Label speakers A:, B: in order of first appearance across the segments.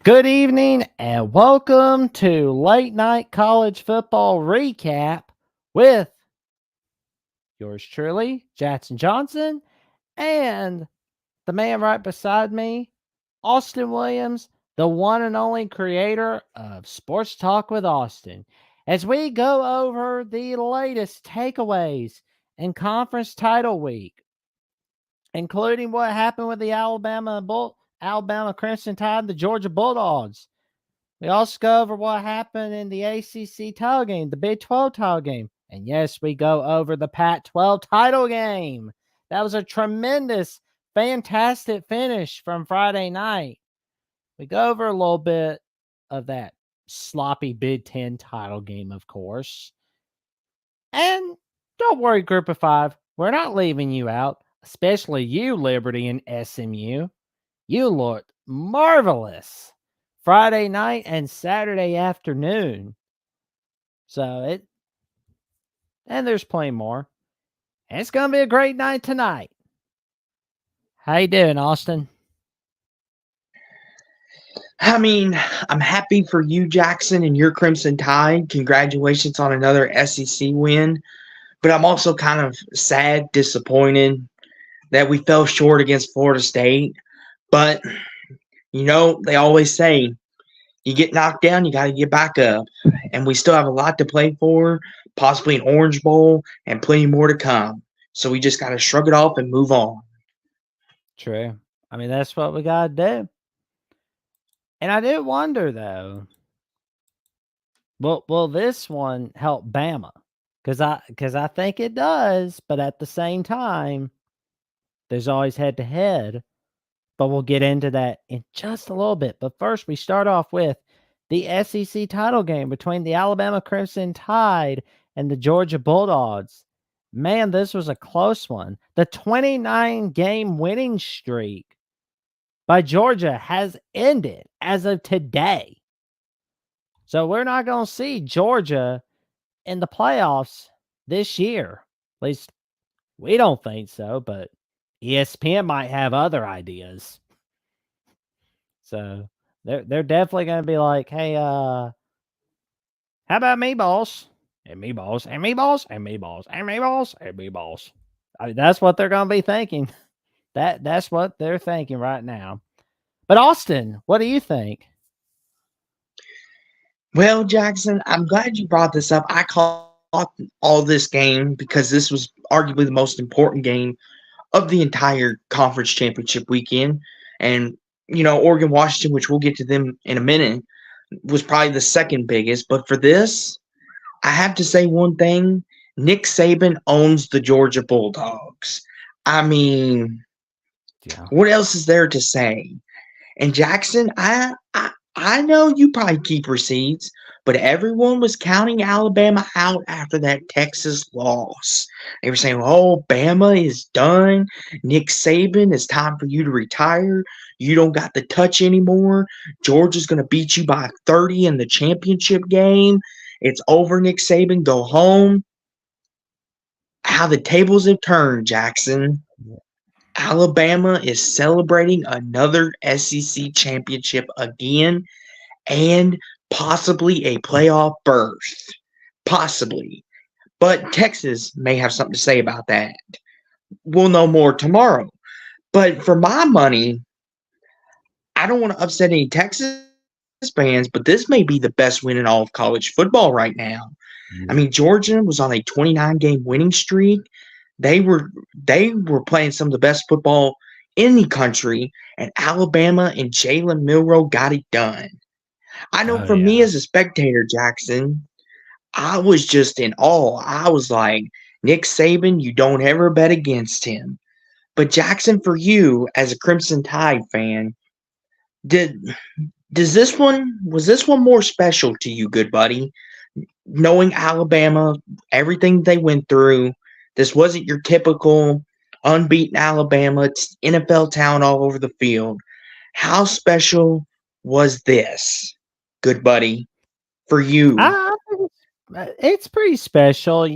A: Good evening and welcome to Late Night College Football Recap with yours truly, Jackson Johnson, and the man right beside me, Austin Williams, the one and only creator of Sports Talk with Austin, as we go over the latest takeaways in conference title week, including what happened with the Alabama Crimson Tide and the Georgia Bulldogs. We also go over what happened in the ACC title game, the Big 12 title game. And yes, we go over the Pac-12 title game. That was a tremendous, fantastic finish from Friday night. We go over a little bit of that sloppy Big 10 title game, of course. And don't worry, Group of Five, we're not leaving you out, especially you, Liberty and SMU. You looked marvelous Friday night and Saturday afternoon. And there's plenty more. And it's going to be a great night tonight. How you doing, Austin?
B: I mean, I'm happy for you, Jackson, and your Crimson Tide. Congratulations on another SEC win. But I'm also kind of sad, disappointed that we fell short against Florida State. But, they always say, you get knocked down, you got to get back up. And we still have a lot to play for, possibly an Orange Bowl, and plenty more to come. So we just got to shrug it off and move on.
A: True. I mean, that's what we got to do. And I did wonder, though, will this one help Bama? Because I think it does, but at the same time, there's always head-to-head. But we'll get into that in just a little bit. But first, we start off with the SEC title game between the Alabama Crimson Tide and the Georgia Bulldogs. Man, this was a close one. The 29-game winning streak by Georgia has ended as of today. So we're not going to see Georgia in the playoffs this year. At least we don't think so, but ESPN might have other ideas. So they're definitely going to be like, hey, how about meatballs? And meatballs, and meatballs, and meatballs, and meatballs, and meatballs. I mean, that's what they're going to be thinking. That's what they're thinking right now. But Austin, what do you think?
B: Well, Jackson, I'm glad you brought this up. I caught all this game because this was arguably the most important game of the entire conference championship weekend. And, Oregon Washington, which we'll get to them in a minute, was probably the second biggest. But for this, I have to say one thing. Nick Saban owns the Georgia Bulldogs. I mean, What else is there to say? And Jackson, I know you probably keep receipts, but everyone was counting Alabama out after that Texas loss. They were saying, "Oh, Bama is done. Nick Saban, it's time for you to retire. You don't got the touch anymore. Georgia's going to beat you by 30 in the championship game. It's over, Nick Saban. Go home." How the tables have turned, Jackson. Alabama is celebrating another SEC championship again and possibly a playoff berth. Possibly. But Texas may have something to say about that. We'll know more tomorrow. But for my money, I don't want to upset any Texas fans, but this may be the best win in all of college football right now. I mean, Georgia was on a 29-game winning streak. They were playing some of the best football in the country, and Alabama and Jalen Milroe got it done. I know for me as a spectator, Jackson, I was just in awe. I was like, Nick Saban, you don't ever bet against him. But Jackson, for you as a Crimson Tide fan, was this one more special to you, good buddy? Knowing Alabama, everything they went through, this wasn't your typical unbeaten Alabama. It's NFL talent all over the field. How special was this, good buddy, for you?
A: It's pretty special,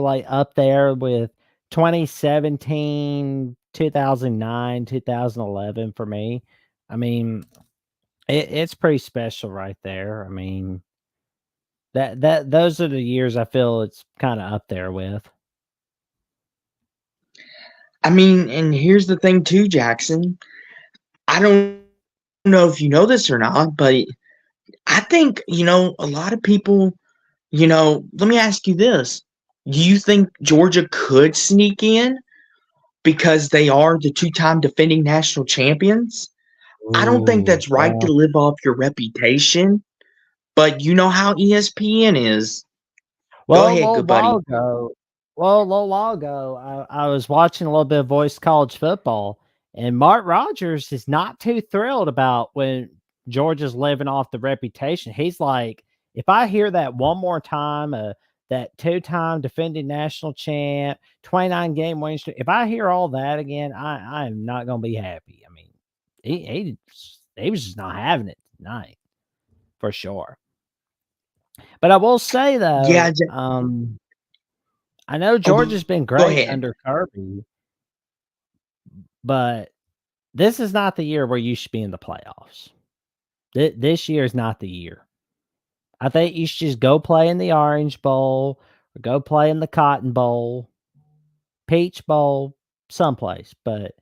A: like up there with 2017, 2009, 2011 for me. I mean, It's pretty special right there. I mean, that those are the years I feel it's kind of up there with.
B: I mean, and here's the thing too, Jackson. I don't know if you know this or not, but I think, a lot of people, let me ask you this. Do you think Georgia could sneak in because they are the two-time defending national champions? I don't think
A: Ooh,
B: that's right to
A: well,
B: live off your reputation, but you know how ESPN is. Go
A: well, a
B: ahead,
A: little
B: good
A: while
B: buddy.
A: ago, well, a little while ago, I was watching a little bit of Voice College Football, and Mark Rogers is not too thrilled about when Georgia's living off the reputation. He's like, if I hear that one more time, that two-time defending national champ, 29 game winning streak, if I hear all that again, I am not going to be happy. I mean, he was just not having it tonight for sure. But I will say
B: Yeah,
A: though, I know
B: oh,
A: Georgia's been
B: go
A: great
B: ahead.
A: under Kirby, but this is not the year where you should be in the playoffs. This year is not the year. I think you should just go play in the Orange Bowl or go play in the Cotton Bowl, Peach Bowl, someplace. But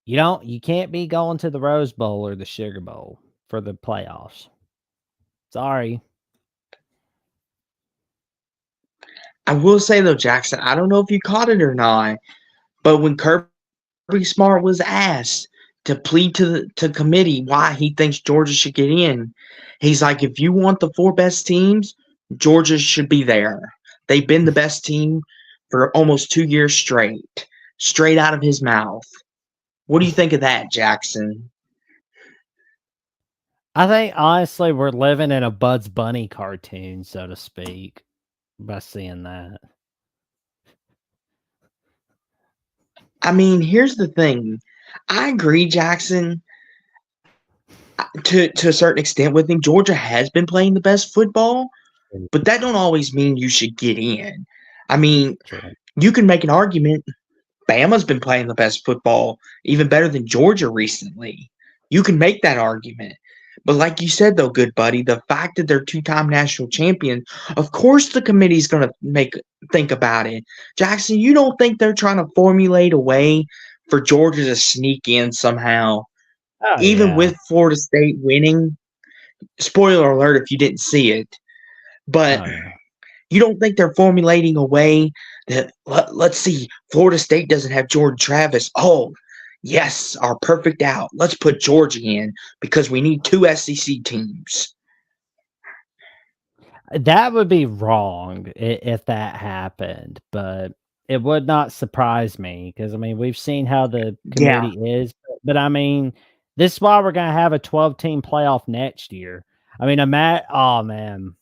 A: you can't be going to the Rose Bowl or the Sugar Bowl for the playoffs. Sorry.
B: I will say though, Jackson, I don't know if you caught it or not, but when Kirby Smart was asked to plead to committee why he thinks Georgia should get in, he's like, if you want the four best teams, Georgia should be there. They've been the best team for almost 2 years straight out of his mouth. What do you think of that, Jackson?
A: I think honestly we're living in a Bugs Bunny cartoon, so to speak, by seeing that.
B: I mean, here's the thing. I agree, Jackson, to a certain extent with him. Georgia has been playing the best football,
A: True,
B: but that don't always mean you should get in. I mean,
A: true.
B: you can make an argument Bama's been playing the best football, even better than Georgia recently. You can make that argument. But like you said, though, good buddy, the fact that they're two-time national champion, of course the committee's going to think about it. Jackson, you don't think they're trying to formulate a way for Georgia to sneak in somehow,
A: Oh
B: even
A: yeah.
B: with Florida State winning? Spoiler alert if you didn't see it. But
A: Oh yeah.
B: you don't think they're formulating a way that let's see, Florida State doesn't have Jordan Travis. Oh, yes, our perfect out. Let's put Georgia in because we need two SEC teams.
A: That would be wrong if that happened, but it would not surprise me because I mean we've seen how the
B: Yeah,
A: committee is, but I mean this is why we're gonna have a 12-team playoff next year. I mean, oh man,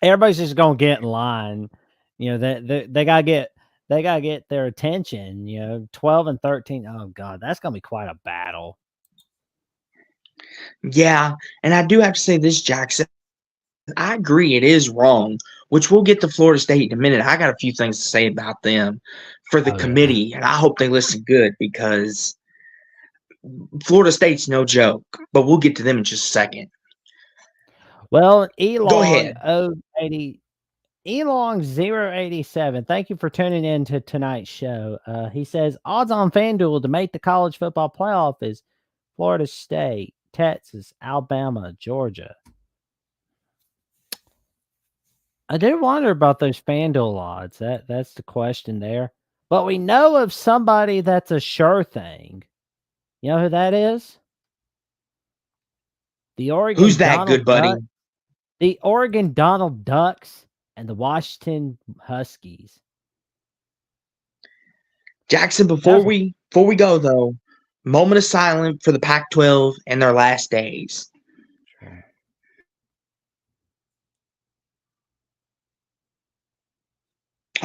A: everybody's just gonna get in line. You know, they gotta get their attention. 12 and 13. Oh god, that's gonna be quite a battle.
B: yeah. And I do have to say this, Jackson. I agree it is wrong, which we'll get to Florida State in a minute. I got a few things to say about them for the
A: Oh yeah.
B: committee, and I hope they listen good because Florida State's no joke. But we'll get to them in just a second.
A: Well,
B: Go
A: Elong
B: ahead.
A: 080 Elong087, thank you for tuning in to tonight's show. He says odds on FanDuel to make the college football playoff is Florida State, Texas, Alabama, Georgia. I do wonder about those FanDuel odds. That's the question there. But we know of somebody that's a sure thing. You know who that is? The
B: Who's
A: Oregon
B: that, good
A: Donald Duck,
B: buddy?
A: the Oregon Donald Ducks, and the Washington Huskies.
B: Jackson, before
A: That's
B: we go though, moment of silence for the Pac-12 and their last days.
A: a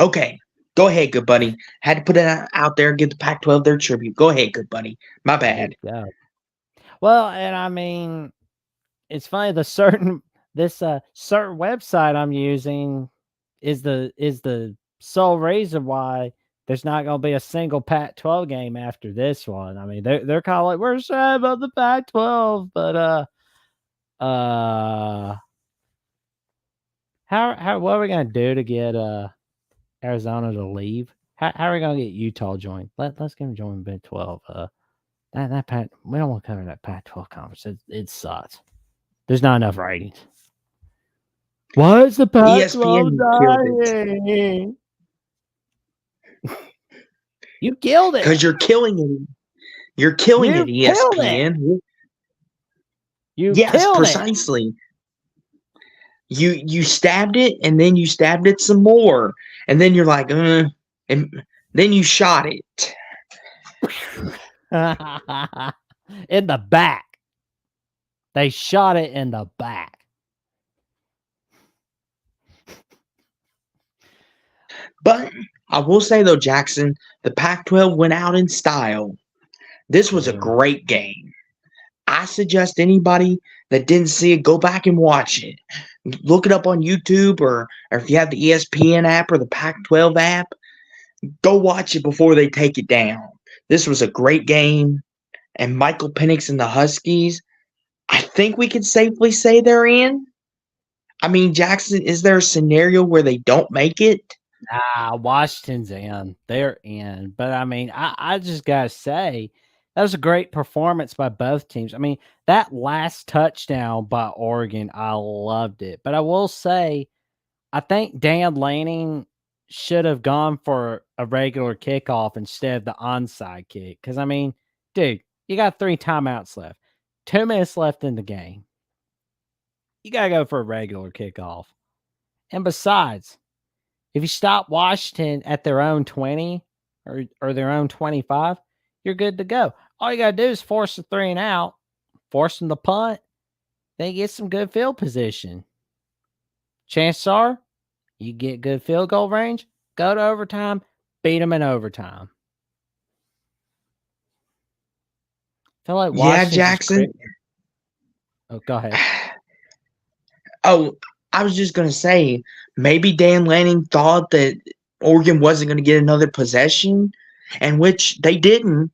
B: Okay, go ahead, good buddy. Had to put it out there and give the Pac-12 their tribute. Go ahead, good buddy. My
A: there
B: bad.
A: you go. Well, and I mean, it's funny. Certain website I'm using is the sole reason why there's not going to be a single Pac-12 game after this one. I mean, they're kind of like, we're sad about the Pac-12, but how what are we gonna do to get Arizona to leave? How are we gonna get Utah joined? Let's get them join Big 12. That Pac, we don't want to cover that Pac-12 conference. It sucks. There's not enough ratings. Why is the Pac-12
B: ESPN killed it
A: dying? You killed it.
B: because you're killing it. You're killing it,
A: You killed it.
B: ESPN.
A: You
B: Yes,
A: killed it.
B: precisely. You stabbed it, and then you stabbed it some more, and then you're like, and then you shot it.
A: In the back. They shot it in the back.
B: But I will say though, Jackson, the Pac-12 went out in style. This was a great game. I suggest anybody that didn't see it, go back and watch it. Look it up on YouTube, or if you have the ESPN app or the Pac-12 app, go watch it before they take it down. This was a great game, and Michael Penix and the Huskies, I think we can safely say they're in. I mean, Jackson, is there a scenario where they don't make it?
A: Nah, Washington's in. They're in. But I mean, I just gotta say, that was a great performance by both teams. I mean, that last touchdown by Oregon, I loved it. But I will say, I think Dan Lanning should have gone for a regular kickoff instead of the onside kick. Because, I mean, dude, you got 3 timeouts left, 2 minutes left in the game. You got to go for a regular kickoff. And besides, if you stop Washington at their own 20 or their own 25, you're good to go. All you got to do is force the 3 and out, force them to punt, then get some good field position. Chances are you get good field goal range, go to overtime, beat them in overtime. I feel like Washington's
B: Jackson.
A: Oh, go ahead.
B: Oh, I was just going to say, maybe Dan Lanning thought that Oregon wasn't going to get another possession, and which they didn't.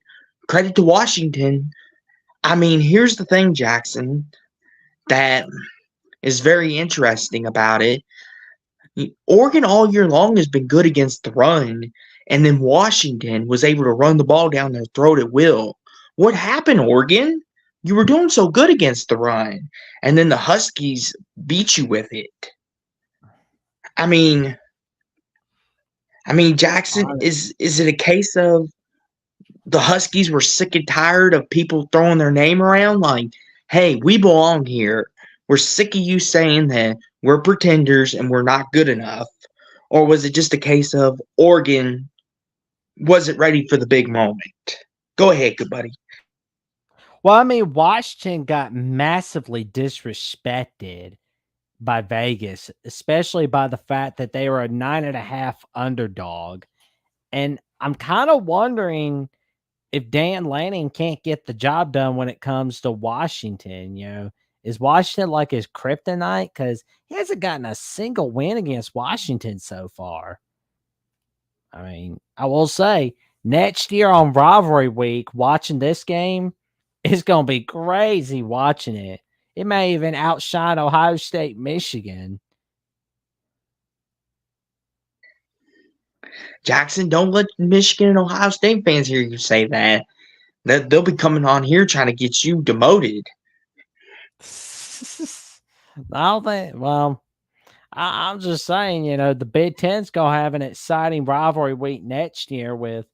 B: Credit to Washington. I mean, here's the thing, Jackson, that is very interesting about it. Oregon all year long has been good against the run, and then Washington was able to run the ball down their throat at will. What happened, Oregon? You were doing so good against the run, and then the Huskies beat you with it. I mean, Jackson, is it a case of the Huskies were sick and tired of people throwing their name around? Like, hey, we belong here. We're sick of you saying that we're pretenders and we're not good enough. Or was it just a case of Oregon wasn't ready for the big moment? Go ahead, good buddy.
A: Well, I mean, Washington got massively disrespected by Vegas, especially by the fact that they were a 9.5 underdog. And I'm kind of wondering if Dan Lanning can't get the job done when it comes to Washington. Is Washington like his kryptonite? Because he hasn't gotten a single win against Washington so far. I mean, I will say, next year on Rivalry Week, watching this game, it's going to be crazy watching it. It may even outshine Ohio State, Michigan.
B: Jackson, don't let Michigan and Ohio State fans hear you say that. They'll be coming on here trying to get you demoted.
A: I don't think, well, I'm just saying, the Big Ten's going to have an exciting rivalry week next year with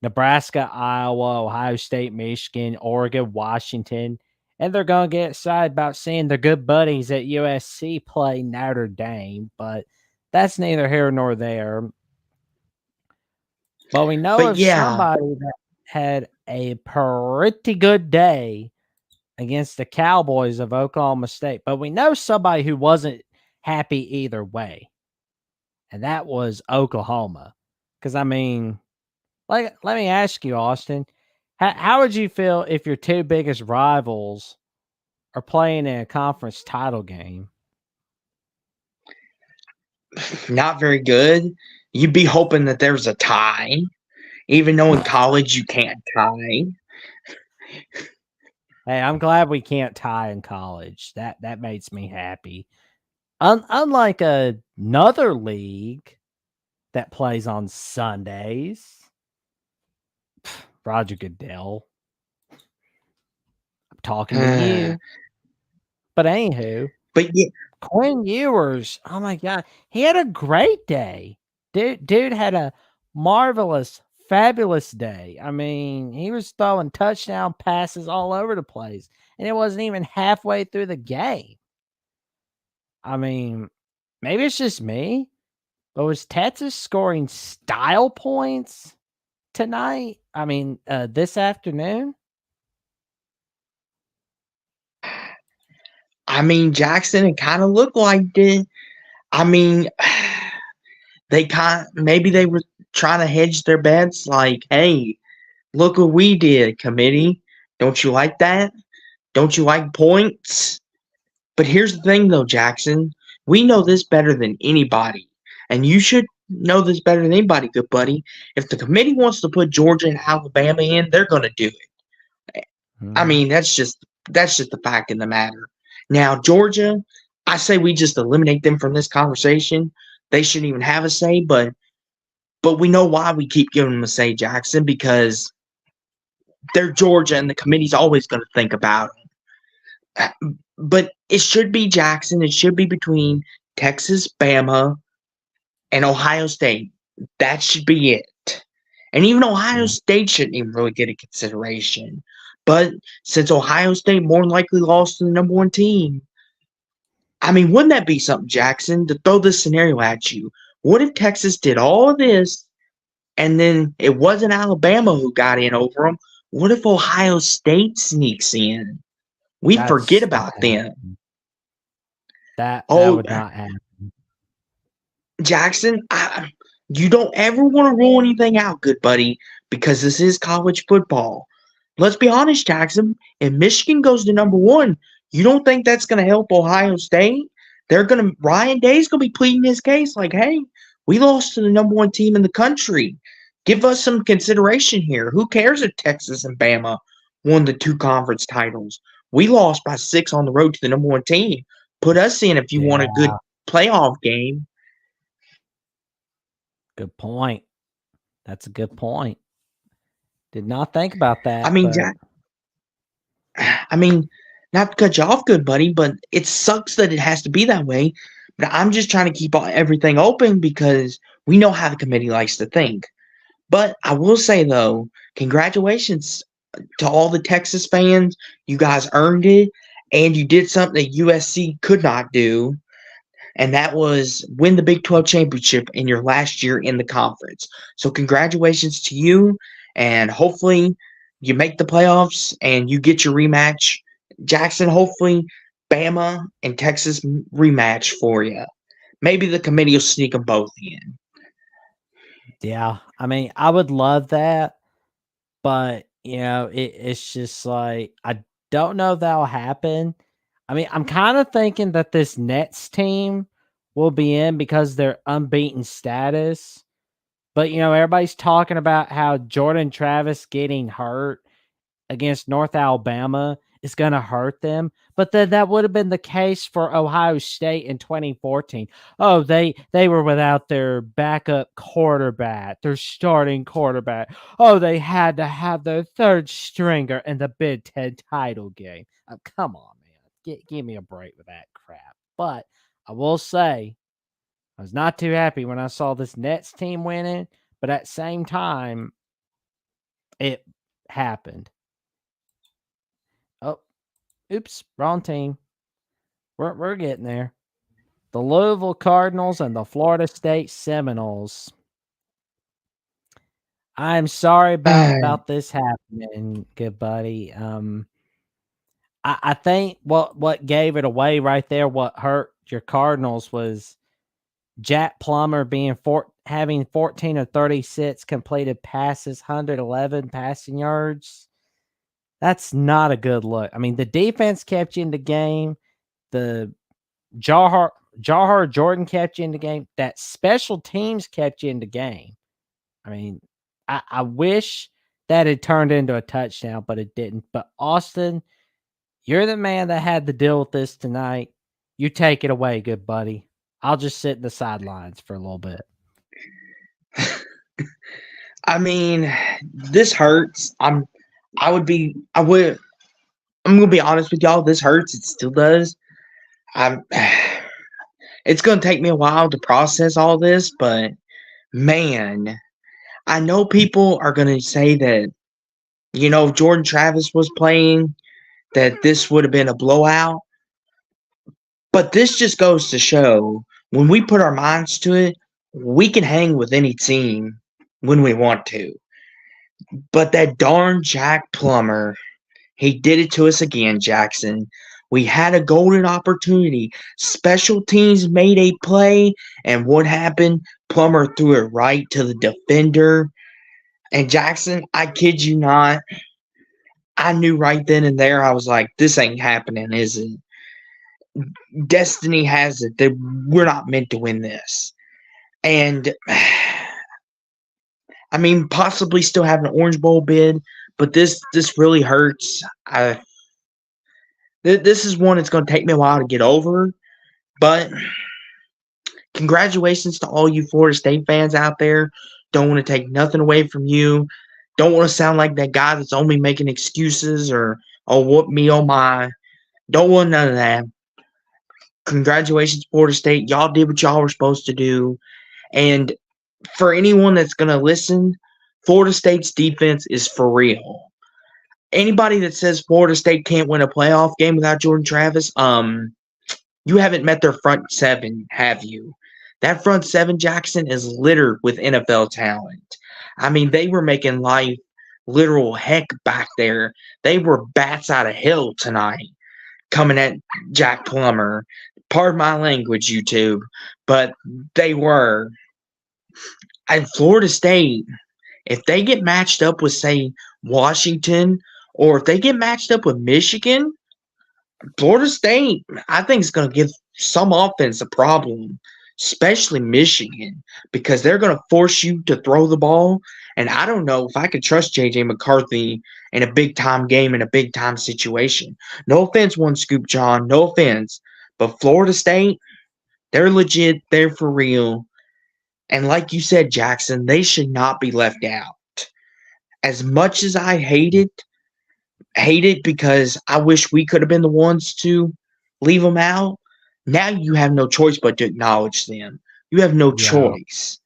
A: Nebraska, Iowa, Ohio State, Michigan, Oregon, Washington. And they're going to get excited about seeing their good buddies at USC play Notre Dame. But that's neither here nor there. But we know of somebody that had a pretty good day against the Cowboys of Oklahoma State. But we know somebody who wasn't happy either way. And that was Oklahoma. Because, I mean, let me ask you, Austin, how would you feel if your 2 biggest rivals are playing in a conference title game?
B: Not very good. You'd be hoping that there's a tie, even though in college you can't tie.
A: Hey, I'm glad we can't tie in college. That makes me happy. Unlike another league that plays on Sundays, Roger Goodell. I'm talking to you. But anywho,
B: But yeah,
A: Quinn Ewers, oh my god, he had a great day. Dude had a marvelous, fabulous day. I mean, he was throwing touchdown passes all over the place, and it wasn't even halfway through the game. I mean, maybe it's just me, but was Texas scoring style points tonight? I mean, this afternoon?
B: I mean, Jackson, it kind of looked like it. I mean, maybe they were trying to hedge their bets. Like, hey, look what we did, committee. Don't you like that? Don't you like points? But here's the thing, though, Jackson. We know this better than anybody, and you should know this better than anybody, good buddy. If the committee wants to put Georgia and Alabama in, they're going to do it. I
A: Mhm.
B: mean, that's just the fact of the matter. Now, Georgia, I say we just eliminate them from this conversation. They shouldn't even have a say, but we know why we keep giving them a say, Jackson, because they're Georgia and the committee's always going to think about them. But it should be Jackson. It should be between Texas, Bama, and Ohio State. That should be it. And even Ohio
A: Yeah.
B: State shouldn't even really get a consideration. But since Ohio State more than likely lost to the number one team, I mean, wouldn't that be something, Jackson, to throw this scenario at you? What if Texas did all of this and then it wasn't Alabama who got in over them? What if Ohio State sneaks in? We forget
A: That
B: about them.
A: that
B: Oh,
A: would not happen.
B: Jackson, you don't ever want to rule anything out, good buddy, because this is college football. Let's be honest, Jackson. If Michigan goes to number one, you don't think that's going to help Ohio State? Ryan Day's going to be pleading his case like, hey, we lost to the number one team in the country. Give us some consideration here. Who cares if Texas and Bama won the two conference titles? We lost by 6 on the road to the number one team. Put us in if you want a
A: Yeah,
B: good playoff game.
A: good point. That's a good point. Did not think about
B: I
A: that,
B: mean,
A: but
B: Jack, I mean, not to cut you off, good buddy, but it sucks that it has to be that way. But I'm just trying to keep everything open because we know how the committee likes to think. But I will say, though, congratulations to all the Texas fans. You guys earned it, and you did something that USC could not do, and that was win the Big 12 championship in your last year in the conference. So, congratulations to you, and hopefully, you make the playoffs and you get your rematch. Jackson, hopefully, Bama and Texas rematch for you. Maybe the committee will sneak them both in.
A: yeah, I mean, I would love that, but it's just like I don't know if that'll happen. I mean, I'm kind of thinking that this Nets team will be in because they're unbeaten status. But everybody's talking about how Jordan Travis getting hurt against North Alabama is going to hurt them. But then that would have been the case for Ohio State in 2014. Oh, they were without their backup quarterback, their starting quarterback. Oh, they had to have their third stringer in the Big Ten title game. Oh, come on, man. Give me a break with that crap. But I will say, I was not too happy when I saw this Nets team winning, but at the same time, it happened. Oh, oops, wrong team. We're getting there. The Louisville Cardinals and the Florida State Seminoles. I'm sorry about this happening, good buddy. I think what gave it away right there, what hurt your Cardinals was Jack Plummer having 14 of 36 completed passes, 111 passing yards. That's not a good look. I mean, the defense kept you in the game. The Jawhar Jordan kept you in the game. That special teams kept you in the game. I mean, I wish that had turned into a touchdown, but it didn't. But Austin, you're the man that had to deal with this tonight. You take it away, good buddy. I'll just sit in the sidelines for a little bit.
B: I mean, this hurts. I would. I'm gonna be honest with y'all. This hurts. It still does. I'm. It's gonna take me a while to process all this, but man, I know people are gonna say that if Jordan Travis was playing, that this would have been a blowout. But this just goes to show when we put our minds to it, we can hang with any team when we want to. But that darn Jack Plummer, he did it to us again, Jackson. We had a golden opportunity. Special teams made a play, and what happened? Plummer threw it right to the defender. And Jackson, I kid you not, I knew right then and there, I was like, this ain't happening, is it? Destiny has it that we're not meant to win this. And I mean, possibly still have an Orange Bowl bid, but this really hurts. This is one that's going to take me a while to get over, but congratulations to all you Florida State fans out there. Don't want to take nothing away from you. Don't want to sound like that guy that's only making excuses or, oh, what me, oh my. Don't want none of that. Congratulations, Florida State. Y'all did what y'all were supposed to do. And for anyone that's going to listen, Florida State's defense is for real. Anybody that says Florida State can't win a playoff game without Jordan Travis, you haven't met their front seven, have you? That front seven, Jackson, is littered with NFL talent. I mean, they were making life literal heck back there. They were bats out of hell tonight coming at Jack Plummer. Pardon my language, YouTube, but they were. And Florida State, if they get matched up with, say, Washington, or if they get matched up with Michigan, Florida State, I think, is going to give some offense a problem, especially Michigan, because they're going to force you to throw the ball. And I don't know if I could trust J.J. McCarthy in a big-time game, in a big-time situation. No offense, One Scoop John, no offense. But Florida State, they're legit. They're for real. And like you said, Jackson, they should not be left out. As much as I hate it because I wish we could have been the ones to leave them out. Now you have no choice but to acknowledge them. You have no choice.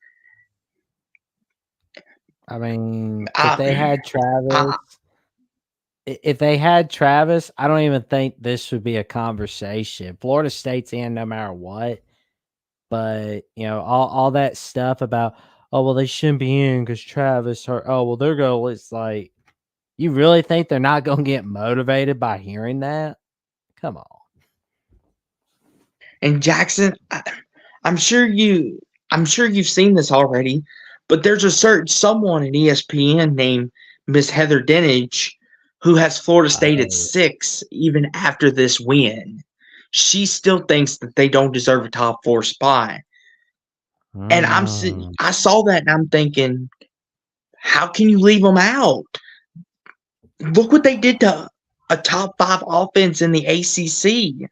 A: I mean, if they had Travis, I don't even think this would be a conversation. Florida State's in no matter what. But, all that stuff about, oh, well, they shouldn't be in because Travis hurt. Oh, well, they're going to, it's like, you really think they're not going to get motivated by hearing that? Come on.
B: And Jackson, I'm sure you've seen this already, but there's a certain someone at ESPN named Miss Heather Dinich who has Florida State at 6 even after this win. She still thinks that they don't deserve a top 4 spot. And I saw that and I'm thinking, how can you leave them out? Look what they did to a top 5 offense in the ACC.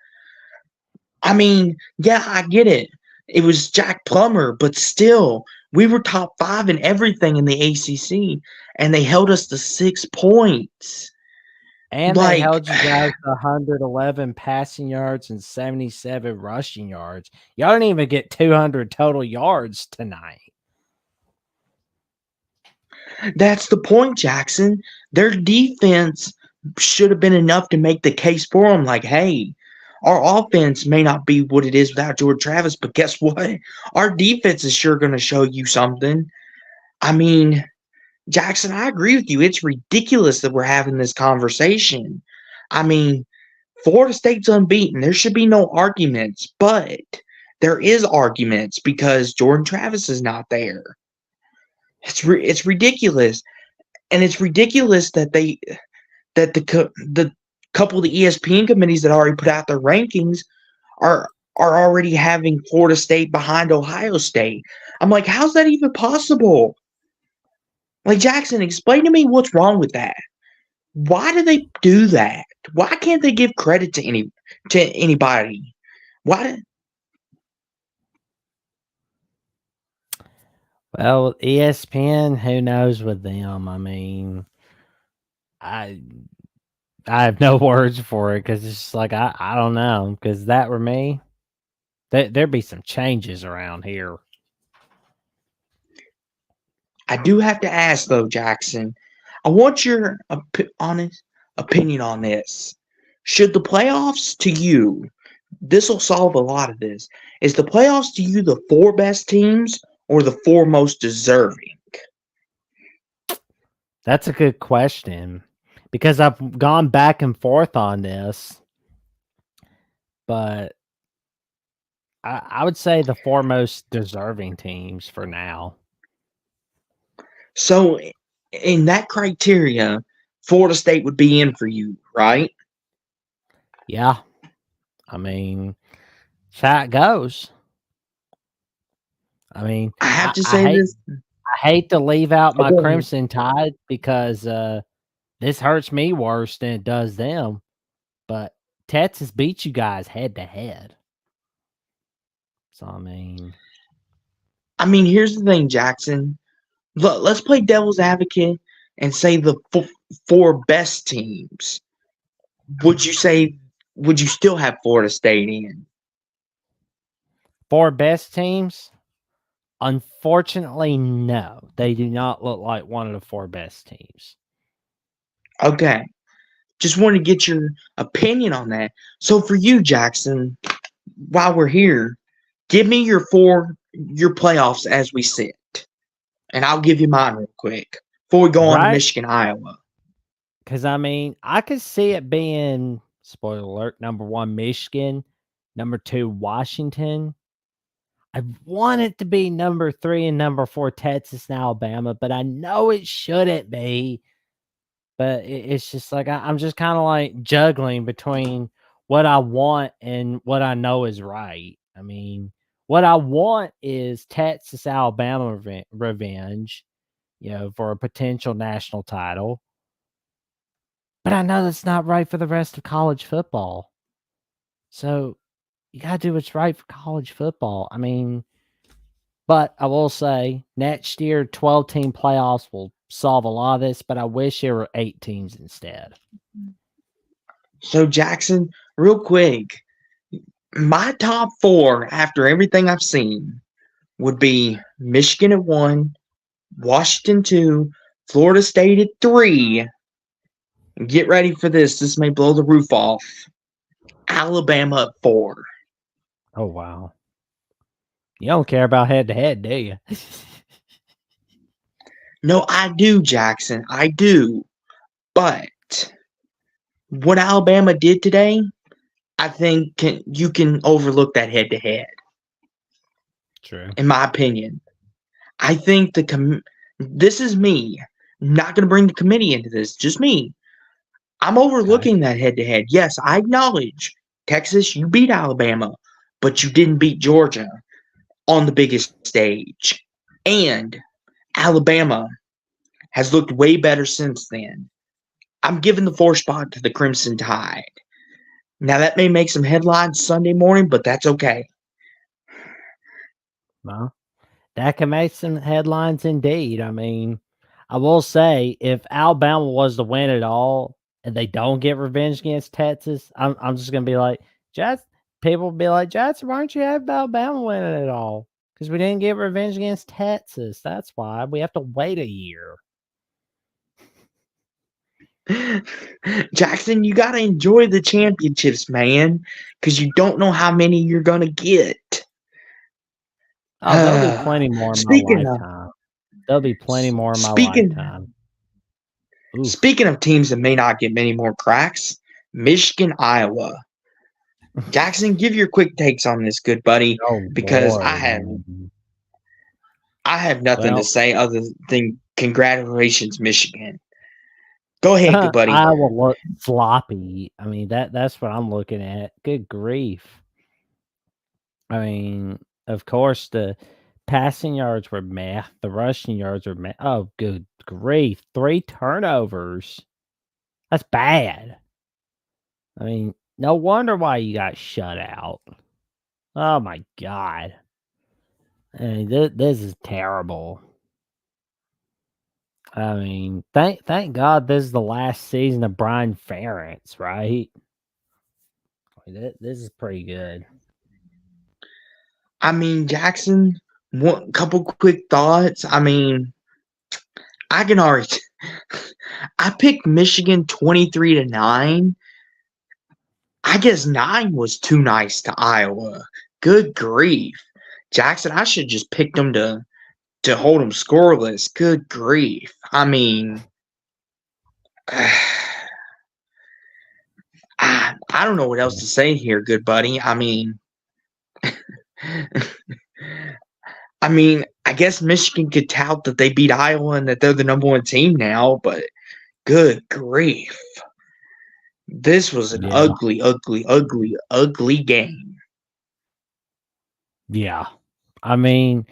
B: I mean, yeah, I get it. It was Jack Plummer, but still, we were top 5 in everything in the ACC, and they held us to 6 points.
A: And they held you guys to 111 passing yards and 77 rushing yards. Y'all didn't even get 200 total yards tonight.
B: That's the point, Jackson. Their defense should have been enough to make the case for them. Like, hey, our offense may not be what it is without Jordan Travis, but guess what? Our defense is sure going to show you something. I mean, Jackson, I agree with you. It's ridiculous that we're having this conversation. I mean, Florida State's unbeaten. There should be no arguments, but there is arguments because Jordan Travis is not there. It's ridiculous, and it's ridiculous that the couple of the ESPN committees that already put out their rankings are are already having Florida State behind Ohio State. I'm like, how's that even possible? Like, Jackson, explain to me what's wrong with that. Why do they do that? Why can't they give credit to anybody? Why?
A: Well, ESPN, who knows with them? I mean, I I have no words for it because it's just like I don't know because that were me, there'd be some changes around here.
B: I do have to ask though, Jackson. I want your honest opinion on this. Should the playoffs to you? This will solve a lot of this. Is the playoffs to you the four best teams or the four most deserving?
A: That's a good question because I've gone back and forth on this, but I would say the four most deserving teams for now.
B: So, in that criteria, Florida State would be in for you, right?
A: Yeah, I mean, that's how it goes. I mean,
B: I have
A: I,
B: to
A: I
B: say
A: hate
B: this.
A: I hate to leave out
B: Oh,
A: my
B: go ahead.
A: Crimson Tide because this hurts me worse than it does them. But Texas beat you guys head to head. So
B: I mean, here's the thing, Jackson. Let's play devil's advocate and say the four best teams. Would you say? Would you still have Florida State in?
A: four best teams. Unfortunately, no, they do not look like one of the four best teams.
B: Okay, just want to get your opinion on that. So for you, Jackson, while we're here, give me your playoffs as we sit, and I'll give you mine real quick before we go on to
A: Right?
B: Michigan, Iowa.
A: Because I mean, I could see it being spoiler alert: number one, Michigan; number two, Washington. I want it to be number three and number four, Texas and Alabama, but I know it shouldn't be. But it's just like I'm just kind of like juggling between what I want and what I know is right. I mean, what I want is Texas Alabama revenge, for a potential national title. But I know that's not right for the rest of college football. So you got to do what's right for college football. I mean, but I will say next year, 12-team playoffs will solve a lot of this, but I wish there were 8 teams instead.
B: So Jackson, real quick, my top four after everything I've seen would be Michigan at one, Washington two, Florida State at three. And get ready for this. This may blow the roof off. Alabama at four.
A: Oh, wow. You don't care about head to head, do you?
B: No, I do, Jackson. I do. But what Alabama did today, I think you can overlook that head to head,
A: True.
B: in my opinion. I think this is me. Not going to bring the committee into this, just me. I'm
A: Okay.
B: overlooking that head to head. Yes, I acknowledge Texas, you beat Alabama, but you didn't beat Georgia on the biggest stage. And Alabama has looked way better since then. I'm giving the four spot to the Crimson Tide. Now, that may make some headlines Sunday morning, but that's okay.
A: Well, that can make some headlines indeed. I mean, I will say if Alabama was to win it all and they don't get revenge against Texas, I'm just gonna be like, Jets. People will be like, Jackson, why don't you have Alabama winning it all? Because we didn't get revenge against Texas. That's why we have to wait a year.
B: Jackson, you got to enjoy the championships, man, because you don't know how many you're going to get.
A: Oh, there'll be plenty more in my
B: speaking of
A: lifetime. There'll be plenty more in my
B: speaking
A: lifetime. Oof.
B: speaking of teams that may not get many more cracks, Michigan, Iowa. Jackson, give your quick takes on this, good buddy,
A: Oh
B: because
A: Lord, man.
B: I have nothing to
A: Well,
B: say other than congratulations, Michigan. Go ahead, good buddy.
A: Iowa look sloppy. I mean, that's what I'm looking at. Good grief. I mean, of course, the passing yards were meh. The rushing yards were meh. Oh, good grief. 3 turnovers. That's bad. I mean, no wonder why you got shut out. Oh my god. I mean, this is terrible. I mean, thank God this is the last season of Brian Ferentz, right? This is pretty good.
B: I mean, Jackson, one couple quick thoughts. I mean, I can already. I picked Michigan 23-9. I guess 9 was too nice to Iowa. Good grief. Jackson, I should just pick them to hold them scoreless. Good grief. I mean, I don't know what else to say here, good buddy. I guess Michigan could tout that they beat Iowa and that they're the number 1 team now, but good grief. This was an
A: Yeah.
B: ugly, ugly, ugly, ugly game.
A: Yeah. I mean,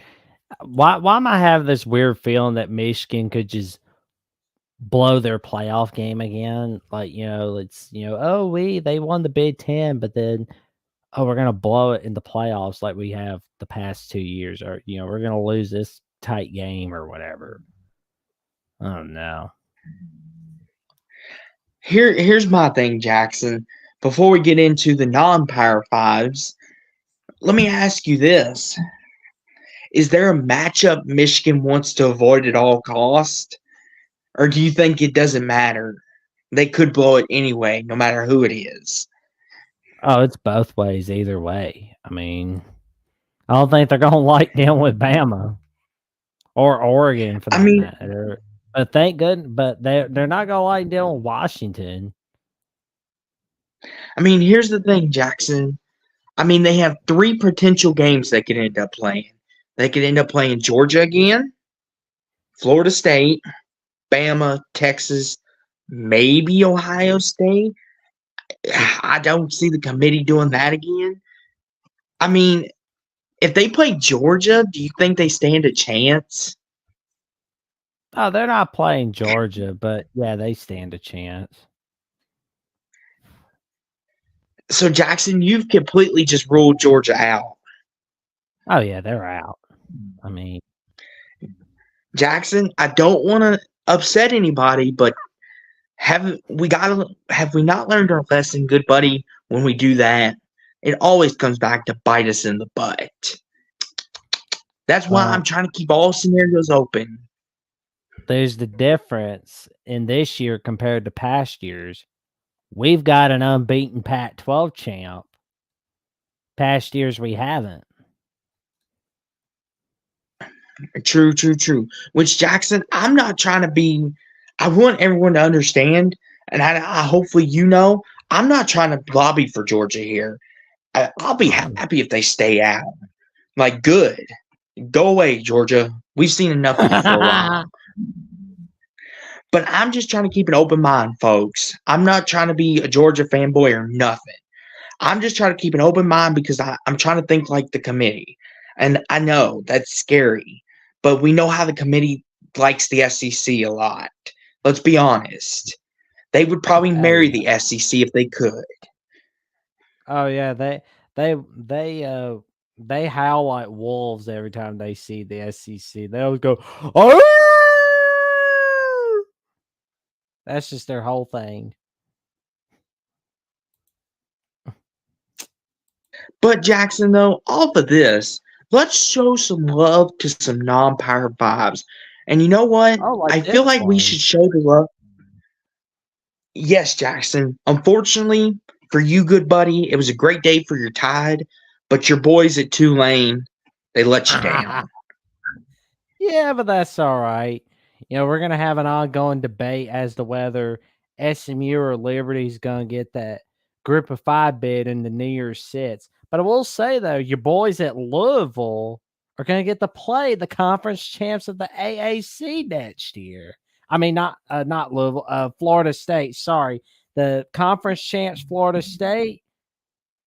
A: why am I having this weird feeling that Michigan could just blow their playoff game again? Like, oh, they won the Big Ten, but then we're gonna blow it in the playoffs like we have the past 2 years, or we're gonna lose this tight game or whatever. Oh no.
B: Here's my thing, Jackson. Before we get into the non-Power Fives, let me ask you this. Is there a matchup Michigan wants to avoid at all cost? Or do you think it doesn't matter? They could blow it anyway, no matter who it is.
A: Oh, it's both ways either way. I mean, I don't think they're gonna like dealing with Bama or Oregon for
B: I
A: that
B: mean,
A: matter. But thank goodness, but they're not gonna like dealing with Washington.
B: here's the thing, Jackson. They have 3 potential games they could end up playing. They could end up playing Georgia again, Florida State, Bama, Texas, maybe Ohio State. I don't see the committee doing that again. I mean, if they play Georgia, do you think they stand a chance?
A: Oh, they're not playing Georgia, but yeah, they stand a chance.
B: So, Jackson, you've completely just ruled Georgia out.
A: Oh yeah, they're out. I mean,
B: Jackson, I don't want to upset anybody, but have we not learned our lesson, good buddy? When we do that, it always comes back to bite us in the butt. That's why I'm
A: well,
B: trying to keep all scenarios open.
A: there's the difference in this year compared to past years. We've got an unbeaten Pac-12 champ. Past years we haven't.
B: True, true, true. Which, Jackson, I'm not trying to be. I want everyone to understand, and I hopefully I'm not trying to lobby for Georgia here. I'll be happy if they stay out. Like, good. Go away, Georgia. We've seen enough of you for a while. But I'm just trying to keep an open mind, folks. I'm not trying to be a Georgia fanboy or nothing. I'm just trying to keep an open mind because I'm trying to think like the committee. And I know that's scary, but we know how the committee likes the SEC a lot. Let's be honest. They would probably
A: Oh
B: marry
A: yeah.
B: the SEC if they could.
A: Oh yeah, they howl like wolves every time they see the SEC. They always go, "Arr!" That's just their whole thing.
B: But Jackson, though, off of this, let's show some love to some non-power vibes. And you know what?
A: Oh, like
B: I feel
A: this
B: like we
A: one.
B: should show the love. Yes, Jackson. Unfortunately for you, good buddy, it was a great day for your Tide, but your boys at Tulane, they let you down.
A: Yeah, but that's all right. We're gonna have an ongoing debate as to whether SMU or Liberty's gonna get that group of 5 bid in the New Year's sits. But I will say though, your boys at Louisville are gonna get to play the conference champs of the AAC next year. I mean, not Louisville, Florida State. Sorry, the conference champs, Florida State.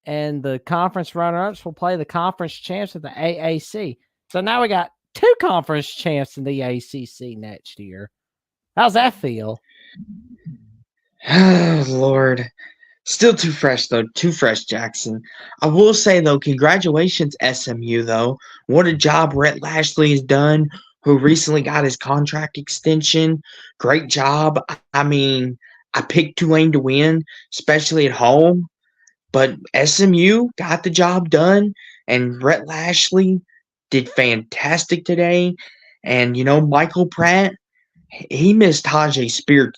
A: and the conference runner-ups will play the conference champs of the AAC. So now we got 2 conference champs in the ACC next year. How's that feel?
B: Oh, Lord. Still too fresh, though. Too fresh, Jackson. I will say, though, congratulations, SMU, though. What a job Rhett Lashley has done, who recently got his contract extension. Great job. I mean, I picked Tulane to win, especially at home. But SMU got the job done, and Rhett Lashley did fantastic today. And, Michael Pratt, he missed Tajay Spears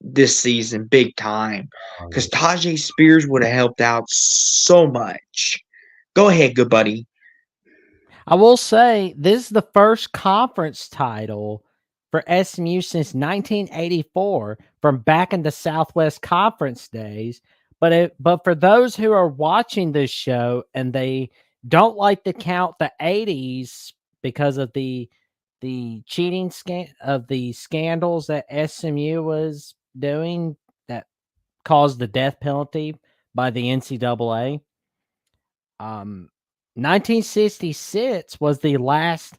B: this season big time because Tajay Spears would have helped out so much. Go ahead, good buddy.
A: I will say this is the first conference title for SMU since 1984 from back in the Southwest Conference days. But for those who are watching this show and they don't like to count the 80s because of the cheating of the scandals that SMU was doing that caused the death penalty by the NCAA. 1966 was the last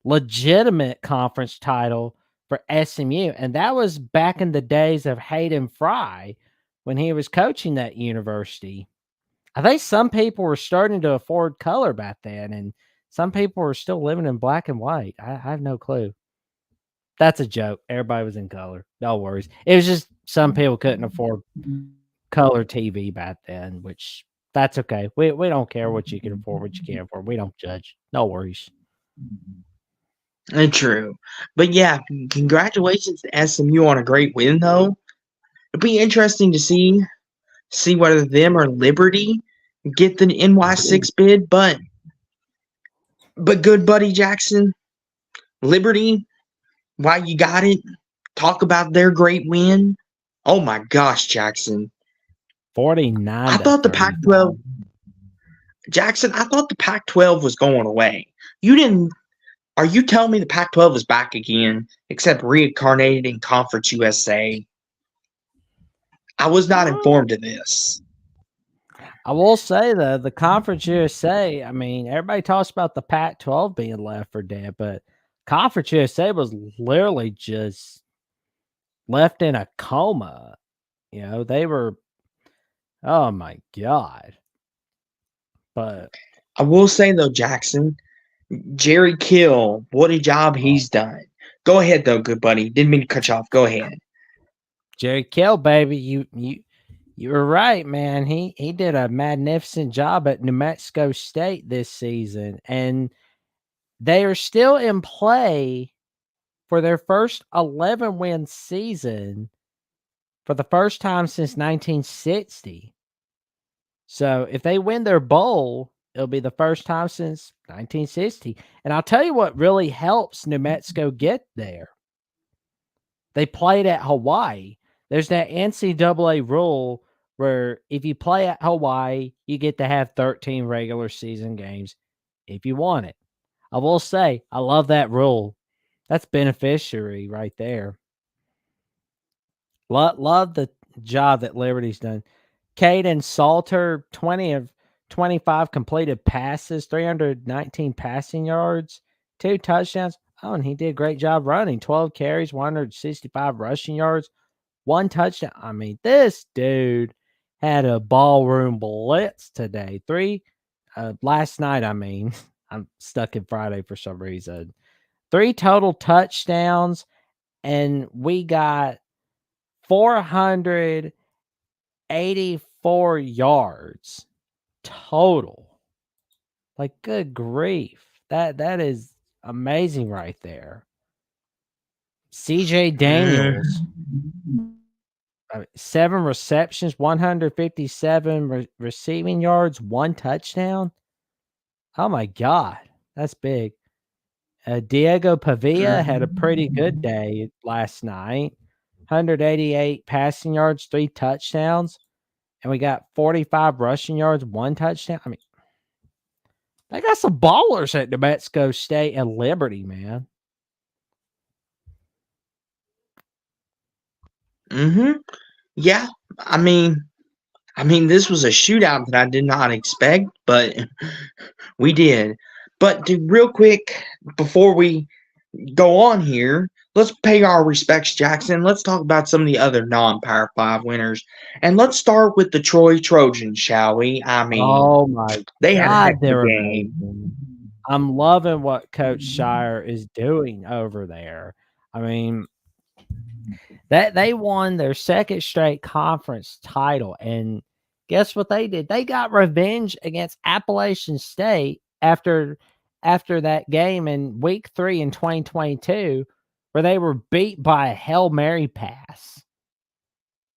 A: legitimate conference title for SMU, and that was back in the days of Hayden Fry when he was coaching that university. I think some people were starting to afford color back then, and some people were still living in black and white. I have no clue. That's a joke. Everybody was in color. No worries. It was just some people couldn't afford color TV back then, which that's okay. We don't care what you can afford, what you can't afford. We don't judge. No worries.
B: True. But yeah, congratulations to SMU on a great win, though. It'll be interesting to see whether them or Liberty get the NY6 bid. But good buddy Jackson, Liberty, why you got it? Talk about their great win. Oh my gosh, Jackson.
A: 49.
B: I thought the Pac-12 Jackson, I thought the Pac-12 was going away. Are you telling me the Pac-12 is back again, except reincarnated in Conference USA? I was not informed of this.
A: I will say the Conference USA, I mean, everybody talks about the Pac-12 being left for dead, but Conference USA was literally just left in a coma. They were, oh my God. But
B: I will say, though, Jackson, Jerry Kill, what a job he's done. Go ahead, though, good buddy. Didn't mean to cut you off. Go ahead.
A: Jerry Kill, baby, you were right, man. He did a magnificent job at New Mexico State this season, and they are still in play for their first 11-win season for the first time since 1960. So if they win their bowl, it'll be the first time since 1960. And I'll tell you what really helps New Mexico get there. They played at Hawaii. There's that NCAA rule where if you play at Hawaii, you get to have 13 regular season games if you want it. I will say, I love that rule. That's beneficiary right there. Love the job that Liberty's done. Caden Salter, 20 of 25 completed passes, 319 passing yards, 2 touchdowns. Oh, and he did a great job running. 12 carries, 165 rushing yards, 1 touchdown. I mean, this dude had a ballroom blitz today. Last night, I mean. I'm stuck in Friday for some reason. 3 total touchdowns, and we got 484 yards total. Like, good grief. That is amazing right there. CJ Daniels, 7 receptions, 157 receiving yards, 1 touchdown. Oh my God, that's big. Diego Pavia had a pretty good day last night. 188 passing yards, 3 touchdowns, and we got 45 rushing yards, 1 touchdown. I mean, they got some ballers at New Mexico State and Liberty, man.
B: Yeah, I mean, I mean, this was a shootout that I did not expect, but we did. But real quick, before we go on here, let's pay our respects, Jackson. Let's talk about some of the other non-Power 5 winners. And let's start with the Troy Trojans, shall we? I mean,
A: Oh my
B: they had a heck
A: God,
B: of a
A: they're
B: game.
A: amazing. I'm loving what Coach Shire is doing over there. I mean, that they won their second straight conference title, and guess what they did? They got revenge against Appalachian State after that game in week 3 in 2022, where they were beat by a Hail Mary pass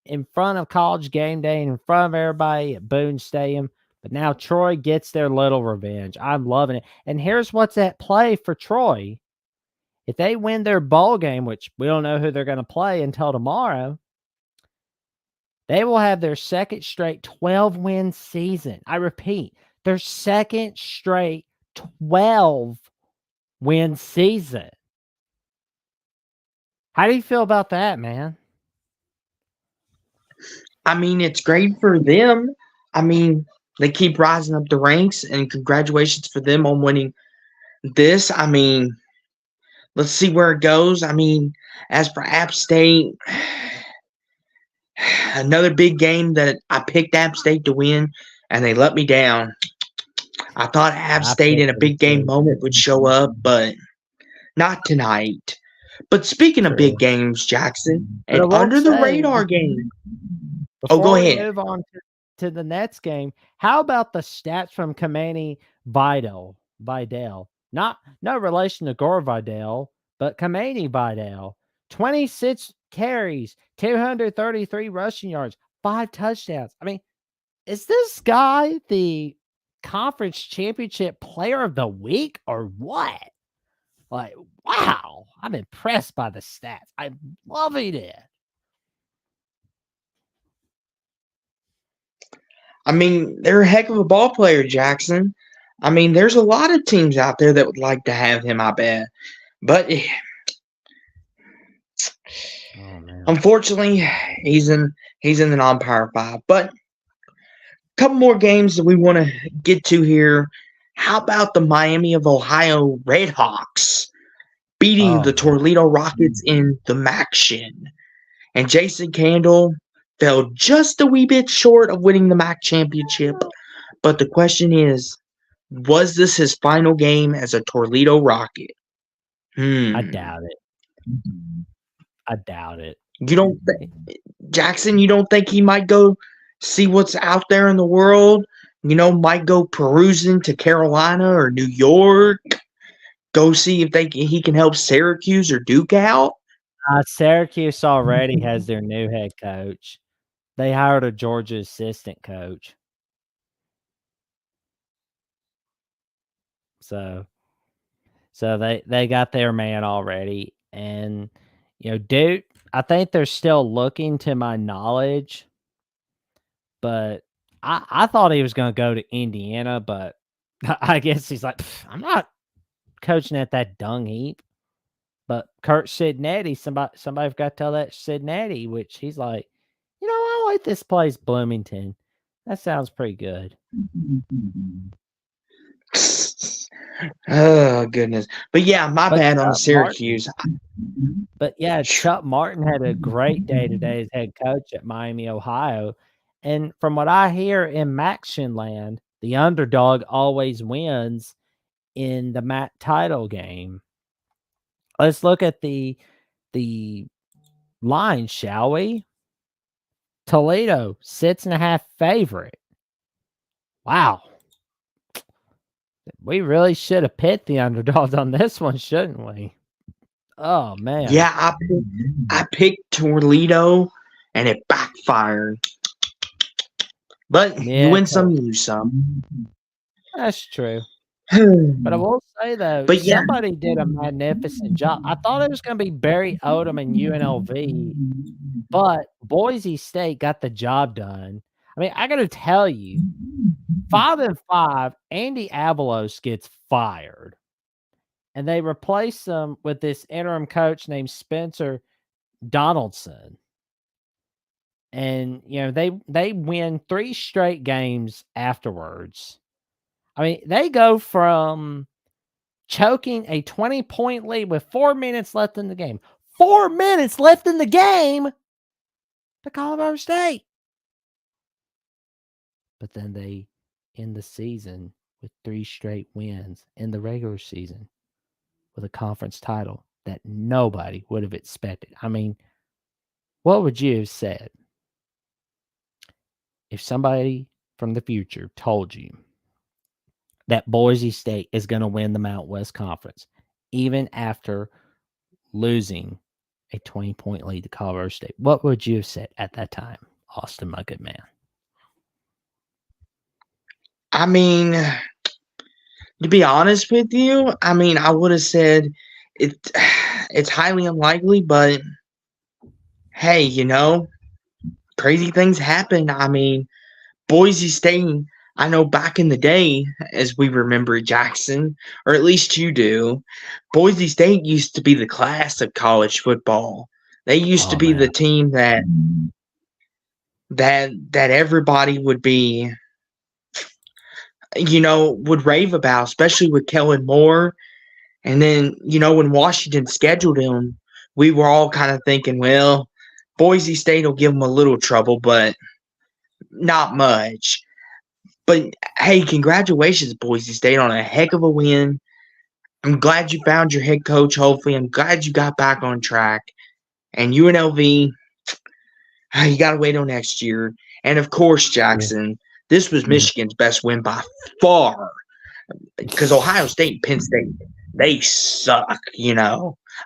A: in front of College Game Day and in front of everybody at Boone Stadium. But now Troy gets their little revenge. I'm loving it. And here's what's at play for Troy. If they win their bowl game, which we don't know who they're going to play until tomorrow, they will have their second straight 12-win season. I repeat, their second straight 12-win season. How do you feel about that, man?
B: I mean, it's great for them. I mean, they keep rising up the ranks, and congratulations for them on winning this. I mean, let's see where it goes. I mean, as for App State, another big game that I picked App State to win, and they let me down. I thought App
A: I
B: State in
A: picked
B: a
A: them
B: big game
A: too.
B: moment would show up, but not tonight. But speaking of big
A: True.
B: games, Jackson,
A: But I
B: an
A: will
B: under the
A: say,
B: radar game. Oh, go
A: before we
B: ahead.
A: move on to the Nets game, how about the stats from Kamani Vidal? No relation to Gore Vidal, but Kamani Vidal. 26 carries, 233 rushing yards, 5 touchdowns. I mean, is this guy the conference championship player of the week or what? Like, wow, I'm impressed by the stats. I'm loving it.
B: I mean, they're a heck of a ball player, Jackson. I mean, there's a lot of teams out there that would like to have him, I bet. But
A: Oh man.
B: unfortunately, he's in the non-power 5. But a couple more games that we want to get to here. How about the Miami of Ohio Redhawks beating
A: Oh
B: the
A: man.
B: Toledo Rockets in the MACtion? And Jason Candle fell just a wee bit short of winning the MAC championship. But the question is, was this his final game as a Toledo Rocket?
A: I
B: Hmm.
A: doubt it. I doubt it.
B: You don't, Jackson? You don't think he might go see what's out there in the world? You know, might go perusing to Carolina or New York. Go see if he can help Syracuse or Duke out.
A: Syracuse already has their new head coach. They hired a Georgia assistant coach. So they got their man already. And Duke, I think they're still looking to my knowledge, but I thought he was gonna go to Indiana, but I guess he's like, I'm not coaching at that dung heap. But Kurt Sidnetti, somebody forgot to tell that Sidnetti, which he's like, I like this place, Bloomington. That sounds pretty good.
B: Oh goodness. But yeah, my
A: But
B: bad on the
A: Chuck Martin,
B: Syracuse.
A: Chuck Martin had a great day today as head coach at Miami, Ohio. And from what I hear in Maction land, the underdog always wins in the MAC title game. Let's look at the line, shall we? Toledo, 6.5 favorite. Wow. We really should have picked the underdogs on this one, shouldn't we? Oh man.
B: Yeah, I picked Toledo and it backfired. But you
A: Yeah,
B: win some, you lose some.
A: that's true. But I will say though,
B: But yeah,
A: somebody did a magnificent job. I thought it was going to be Barry Odom and UNLV, but Boise State got the job done. I mean, I got to tell you, 5-5, Andy Avalos gets fired, and they replace him with this interim coach named Spencer Donaldson. And they win 3 straight games afterwards. I mean, they go from choking a 20-point lead with 4 minutes left in the game. 4 minutes left in the game to Colorado State. But then they end the season with 3 straight wins in the regular season with a conference title that nobody would have expected. I mean, what would you have said if somebody from the future told you that Boise State is going to win the Mountain West Conference, even after losing a 20-point lead to Colorado State? What would you have said at that time, Austin, my good man?
B: I mean, to be honest with you, I mean, I would have said it's highly unlikely, but hey, crazy things happen. I mean, Boise State, I know back in the day, as we remember Jackson, or at least you do, Boise State used to be the class of college football. They used to be the team that everybody would be, would rave about, especially with Kellen Moore. And then, when Washington scheduled him, we were all kind of thinking, well, Boise State will give them a little trouble, but not much. But hey, congratulations, Boise State, on a heck of a win. I'm glad you found your head coach, hopefully. I'm glad you got back on track. And UNLV, you got to wait till next year. And of course, Jackson, this was Michigan's best win by far. Because Ohio State and Penn State, they suck,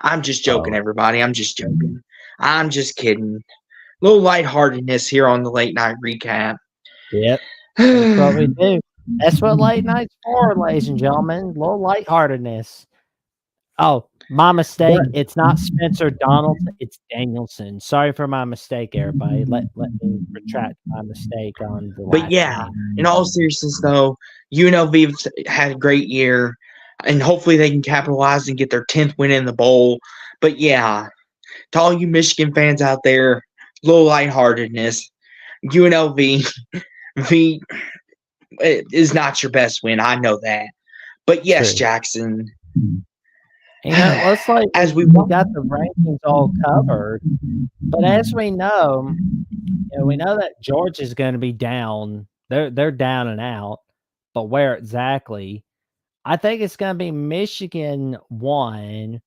B: I'm just joking, everybody. I'm just joking. I'm just kidding. A little lightheartedness here on the late night recap.
A: Yep. That's what we do. That's what late night's for, ladies and gentlemen. A little lightheartedness. Oh, my mistake. It's not Spencer Donaldson. It's Danielson. Sorry for my mistake, everybody. Let me retract my mistake on the
B: But yeah, in all seriousness, though, UNLV had a great year, and hopefully they can capitalize and get their 10th win in the bowl. But yeah, to all you Michigan fans out there, a little lightheartedness. UNLV is not your best win. I know that. But yes,
A: True.
B: Jackson.
A: Looks like as we got the rankings all covered. But as we know that Georgia's going to be down. They're down and out. But where exactly? I think it's going to be Michigan 1,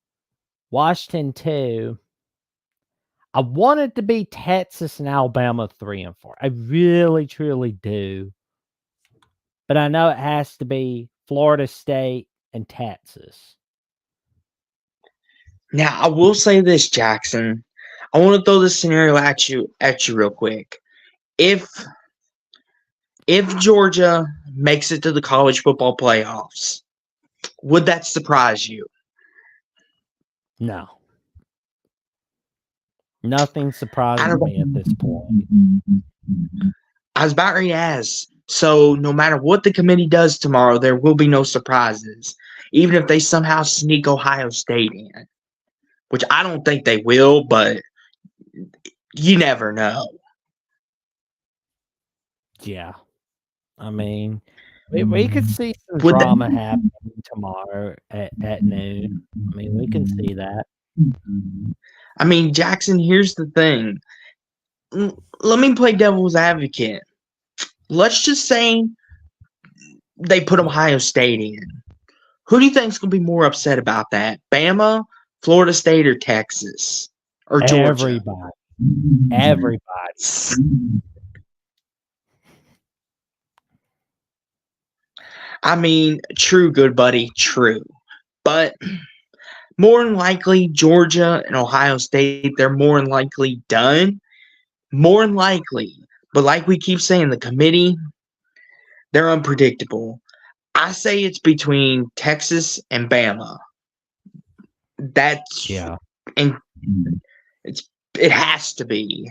A: Washington 2. I want it to be Texas and Alabama 3 and 4. I really, truly do. But I know it has to be Florida State and Texas.
B: Now, I will say this, Jackson. I want to throw this scenario at you real quick. If Georgia makes it to the college football playoffs, would that surprise you?
A: No. Nothing surprises me at this point.
B: I was about ready to ask. So no matter what the committee does tomorrow, there will be no surprises. Even if they somehow sneak Ohio State in. Which I don't think they will, but you never know.
A: Yeah. I mean, we could see some drama happening tomorrow at noon. I mean, we can see that.
B: I mean, Jackson, here's the thing. Let me play devil's advocate. Let's just say they put Ohio State in. Who do you think is going to be more upset about that? Bama, Florida State, or Texas? Or Georgia?
A: Everybody.
B: I mean, true, good buddy, true. But more than likely, Georgia and Ohio State, they're more than likely done. More than likely. But like we keep saying, the committee, they're unpredictable. I say it's between Texas and Bama. And it has to be.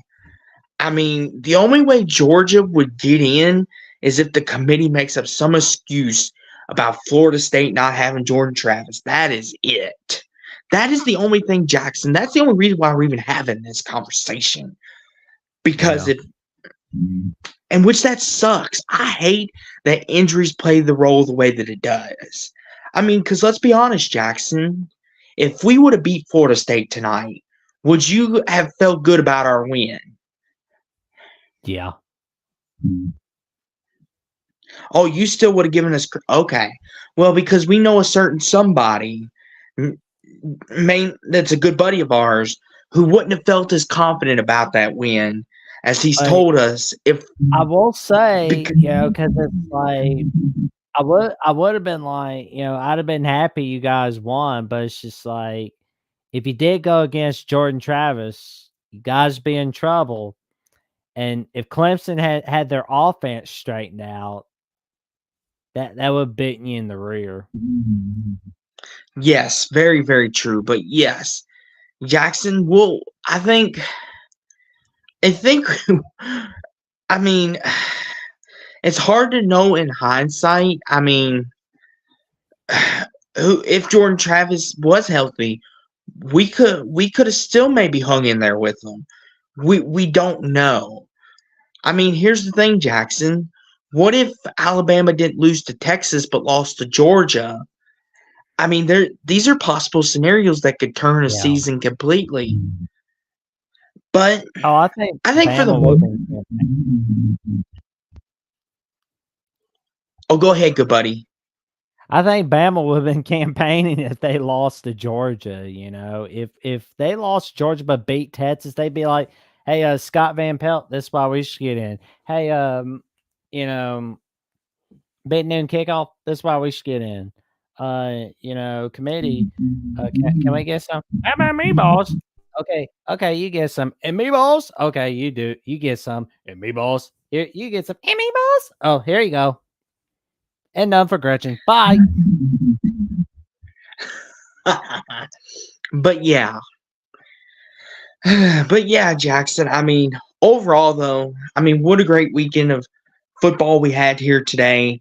B: I mean, the only way Georgia would get in is if the committee makes up some excuse about Florida State not having Jordan Travis. That is it. That is the only thing, Jackson. That's the only reason why we're even having this conversation. because
A: Yeah.
B: if and which that sucks. I hate that injuries play the role the way that it does. I mean, because let's be honest, Jackson, if we would have beat Florida State tonight, would you have felt good about our win?
A: Yeah.
B: Oh, you still would have given us okay. Well, because we know a certain somebody, that's a good buddy of ours, who wouldn't have felt as confident about that win as he's
A: But
B: told us. If
A: I will say,
B: because,
A: because it's like I would have been like, I'd have been happy you guys won, but it's just like if you did go against Jordan Travis, you guys be in trouble. And if Clemson had their offense straightened out, that would have bitten you in the rear.
B: yes, very very true. But yes, Jackson. Well, I think. I mean, it's hard to know in hindsight. I mean, who if Jordan Travis was healthy, we could have still maybe hung in there with them. We don't know. I mean, here's the thing, Jackson. What if Alabama didn't lose to Texas but lost to Georgia? I mean, these are possible scenarios that could turn a
A: Yeah.
B: season completely. But
A: Oh, I think
B: I think for the
A: Bama would
B: most,
A: have been.
B: oh, go ahead, good buddy.
A: I think Bama would have been campaigning if they lost to Georgia. If they lost Georgia but beat Texas, they'd be like, "Hey, Scott Van Pelt, this is why we should get in. Hey, you know, big noon kickoff, this is why we should get in. Committee, can we get some? How about meatballs? Okay, you get some and meatballs. Okay, you get some and meatballs. Here, you get some and meatballs. Oh, here you go. And none for Gretchen. Bye."
B: But yeah, but yeah, Jackson. I mean, overall though, I mean, what a great weekend of football we had here today.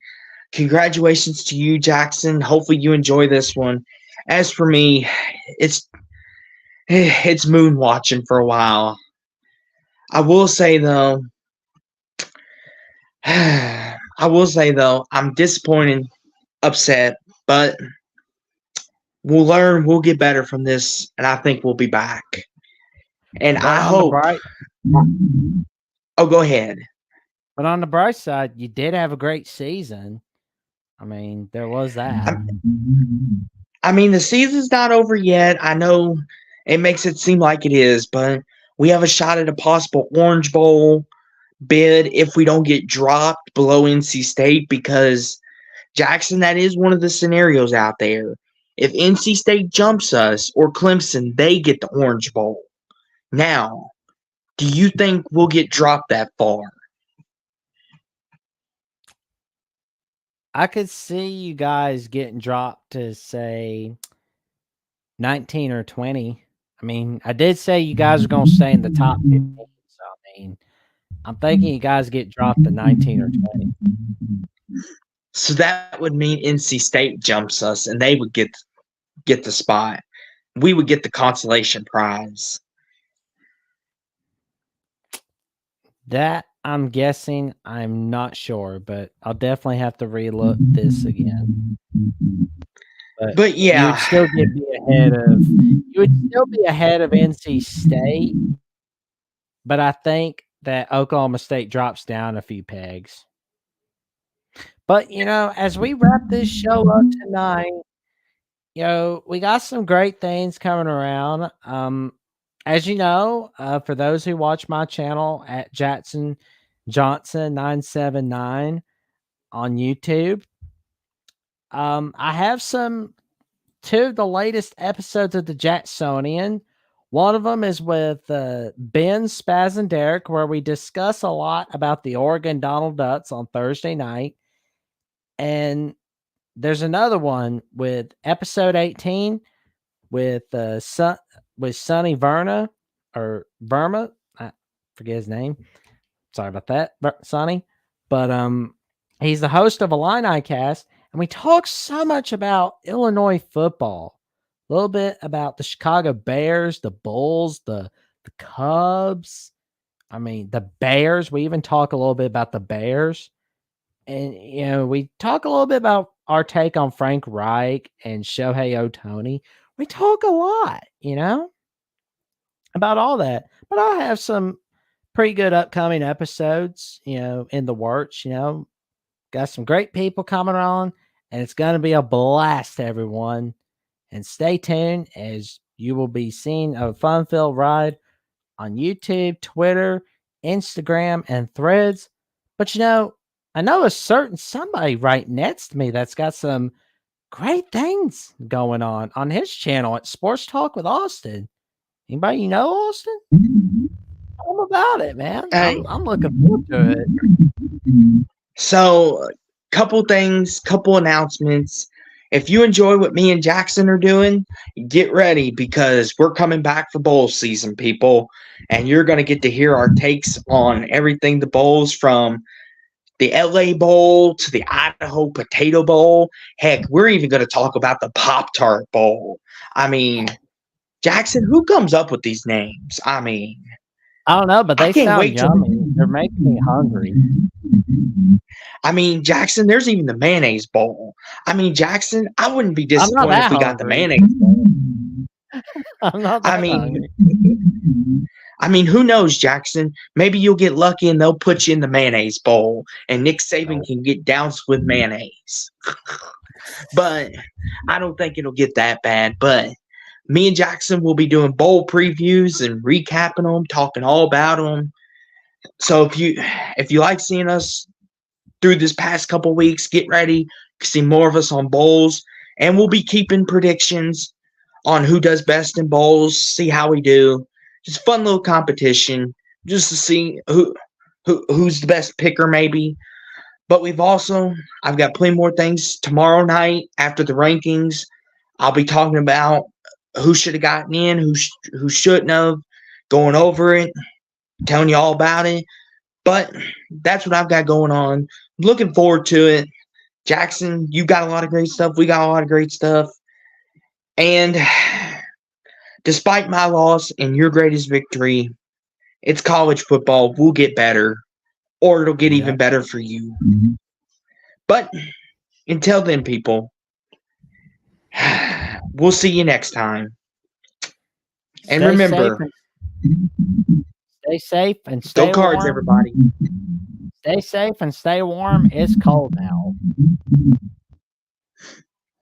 B: Congratulations to you, Jackson. Hopefully you enjoy this one. As for me, it's it's moon watching for a while. I will say though, I'm disappointed, upset, but we'll learn, we'll get better from this, and I think we'll be back. And
A: But
B: I
A: on the
B: hope.
A: bright
B: Oh, go ahead.
A: but on the bright side, you did have a great season. I mean, there was that.
B: I mean, the season's not over yet. I know it makes it seem like it is, but we have a shot at a possible Orange Bowl bid if we don't get dropped below NC State because Jackson, that is one of the scenarios out there. If NC State jumps us or Clemson, they get the Orange Bowl. Now, do you think we'll get dropped that far?
A: I could see you guys getting dropped to say 19 or 20. I mean, I did say you guys are going to stay in the top 15. So, I mean, I'm thinking you guys get dropped to 19 or 20.
B: So that would mean NC State jumps us and they would get the spot. We would get the consolation prize.
A: That I'm guessing, I'm not sure, but I'll definitely have to relook this again.
B: But
A: You would
B: yeah,
A: still be ahead of NC State, but I think that Oklahoma State drops down a few pegs. But as we wrap this show up tonight, we got some great things coming around. As you know, for those who watch my channel at Jackson Johnson 979 on YouTube, I have two of the latest episodes of the Jacksonian. One of them is with Ben Spaz and Derek, where we discuss a lot about the Oregon Donald Ducks on Thursday night. And there's another one with episode 18 with Sonny Verna or Verma. I forget his name. Sorry about that, Sonny. But he's the host of Illini Cast, and we talk so much about Illinois football. A little bit about the Chicago Bears, the Bulls, the Cubs, I mean, the Bears, we even talk a little bit about the Bears. And, we talk a little bit about our take on Frank Reich and Shohei Ohtani. We talk a lot, about all that. But I have some pretty good upcoming episodes, in the works, got some great people coming on, and it's going to be a blast, everyone. And stay tuned as you will be seeing a fun-filled ride on YouTube, Twitter, Instagram, and Threads. But I know a certain somebody right next to me that's got some great things going on his channel at Sports Talk with Austin. Anybody Austin? Tell him about it, man.
B: Hey,
A: I'm looking forward to it.
B: so couple things, couple announcements. If you enjoy what me and Jackson are doing, get ready because we're coming back for bowl season, people. And you're going to get to hear our takes on everything the bowls, from the LA Bowl to the Idaho Potato Bowl. Heck, we're even going to talk about the Pop-Tart Bowl. I mean, Jackson, who comes up with these names? I mean,
A: I don't know, but
B: I
A: they
B: can't
A: sound
B: wait till
A: yummy. They're making me hungry.
B: I mean, Jackson, there's even the mayonnaise bowl. I mean, Jackson, I wouldn't be
A: I'm not
B: disappointed if
A: that
B: we got the
A: hungry.
B: mayonnaise bowl.
A: I'm not
B: I
A: that hungry.
B: mean, who knows, Jackson? Maybe you'll get lucky and they'll put you in the mayonnaise bowl, and Nick Saban can get doused with mayonnaise. But I don't think it'll get that bad. But me and Jackson will be doing bowl previews and recapping them, talking all about them. So if you like seeing us through this past couple weeks, get ready to see more of us on bowls, and we'll be keeping predictions on who does best in bowls, see how we do. Just fun little competition, just to see who's the best picker, maybe. But I've got plenty more things tomorrow night after the rankings. I'll be talking about who should have gotten in, who shouldn't have, going over it, telling you all about it. But that's what I've got going on. Looking forward to it. Jackson, you got a lot of great stuff. We got a lot of great stuff. And despite my loss and your greatest victory, it's college football. We'll get better, or it'll get even better for you. But until then, people, we'll see you next time. And remember,
A: Stay safe and stay
B: go Cards,
A: warm.
B: everybody.
A: Stay safe and stay warm. It's cold now.